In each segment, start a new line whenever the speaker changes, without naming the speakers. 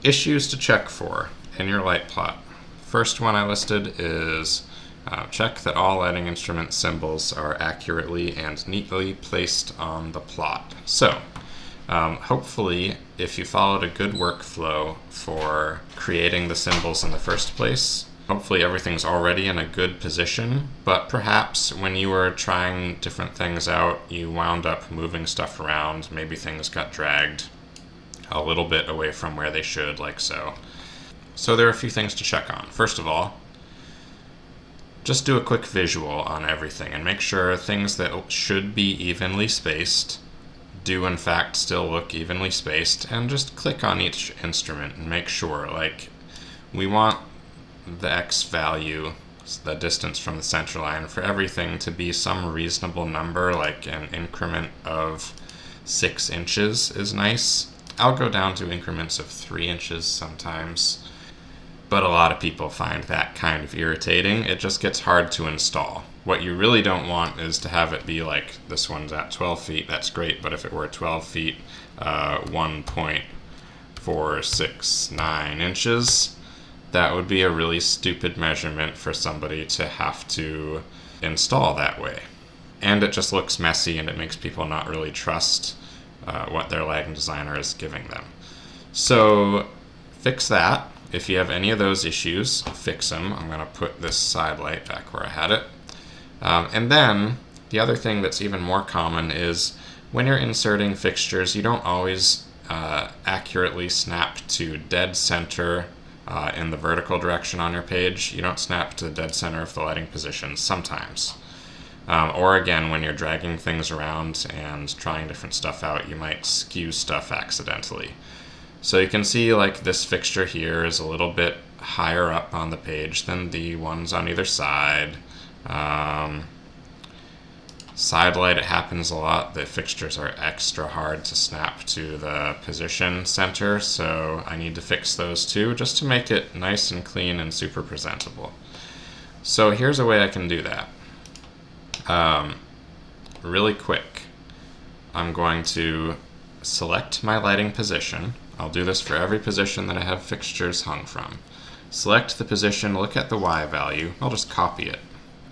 issues to check for in your light plot. First one I listed is check that all lighting instrument symbols are accurately and neatly placed on the plot. So, hopefully, if you followed a good workflow for creating the symbols in the first place, hopefully everything's already in a good position, but perhaps when you were trying different things out, you wound up moving stuff around, maybe things got dragged a little bit away from where they should, like so. So there are a few things to check on. First of all, just do a quick visual on everything and make sure things that should be evenly spaced do in fact still look evenly spaced, and just click on each instrument and make sure, like, we want the X value, the distance from the center line, for everything to be some reasonable number, like an increment of 6 inches is nice. I'll go down to increments of 3 inches sometimes, but a lot of people find that kind of irritating. It just gets hard to install. What you really don't want is to have it be like, this one's at 12 feet, that's great, but if it were 12 feet, 1.469 inches, that would be a really stupid measurement for somebody to have to install that way. And it just looks messy, and it makes people not really trust what their lighting designer is giving them. So fix that. If you have any of those issues, fix them. I'm going to put this side light back where I had it. And then the other thing that's even more common is when you're inserting fixtures, you don't always accurately snap to dead center in the vertical direction on your page. You don't snap to the dead center of the lighting position sometimes. Or again, when you're dragging things around and trying different stuff out, you might skew stuff accidentally. So you can see, like, this fixture here is a little bit higher up on the page than the ones on either side. Side light, it happens a lot. The fixtures are extra hard to snap to the position center, so I need to fix those too, just to make it nice and clean and super presentable. So here's a way I can do that. Really quick, I'm going to select my lighting position. I'll do this for every position that I have fixtures hung from. Select the position, look at the Y value. I'll just copy it,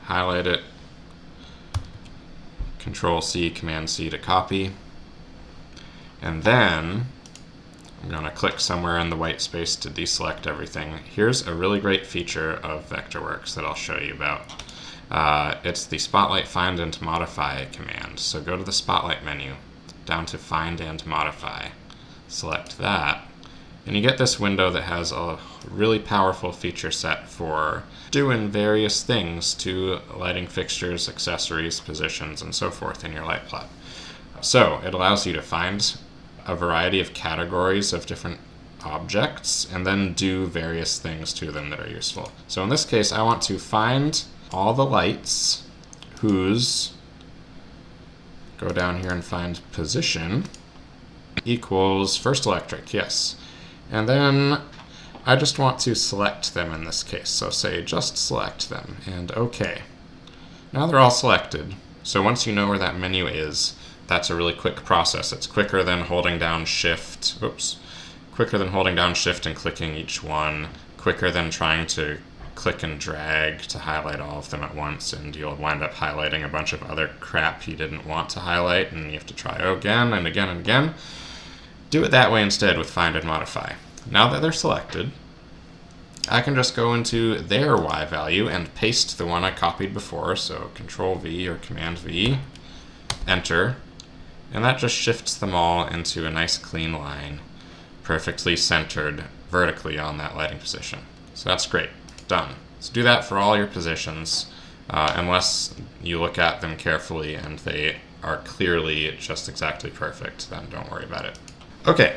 highlight it, Control-C, Command-C to copy. And then I'm going to click somewhere in the white space to deselect everything. Here's a really great feature of Vectorworks that I'll show you about. It's the Spotlight Find and Modify command. So go to the Spotlight menu, down to Find and Modify. Select that, and you get this window that has a really powerful feature set for doing various things to lighting fixtures, accessories, positions, and so forth in your light plot. So it allows you to find a variety of categories of different objects and then do various things to them that are useful. So in this case, I want to find all the lights whose, go down here and find position equals first electric, yes. And then I just want to select them in this case. So say just select them and OK. Now they're all selected. So once you know where that menu is, that's a really quick process. It's quicker than holding down Shift, quicker than holding down Shift and clicking each one, quicker than trying to click and drag to highlight all of them at once, and you'll wind up highlighting a bunch of other crap you didn't want to highlight, and you have to try again and again and again. Do it that way instead with Find and Modify. Now that they're selected, I can just go into their Y value and paste the one I copied before, so Control-V or Command-V, Enter, and that just shifts them all into a nice clean line, perfectly centered vertically on that lighting position. So that's great. Done. So do that for all your positions, unless you look at them carefully and they are clearly just exactly perfect, then don't worry about it. Okay.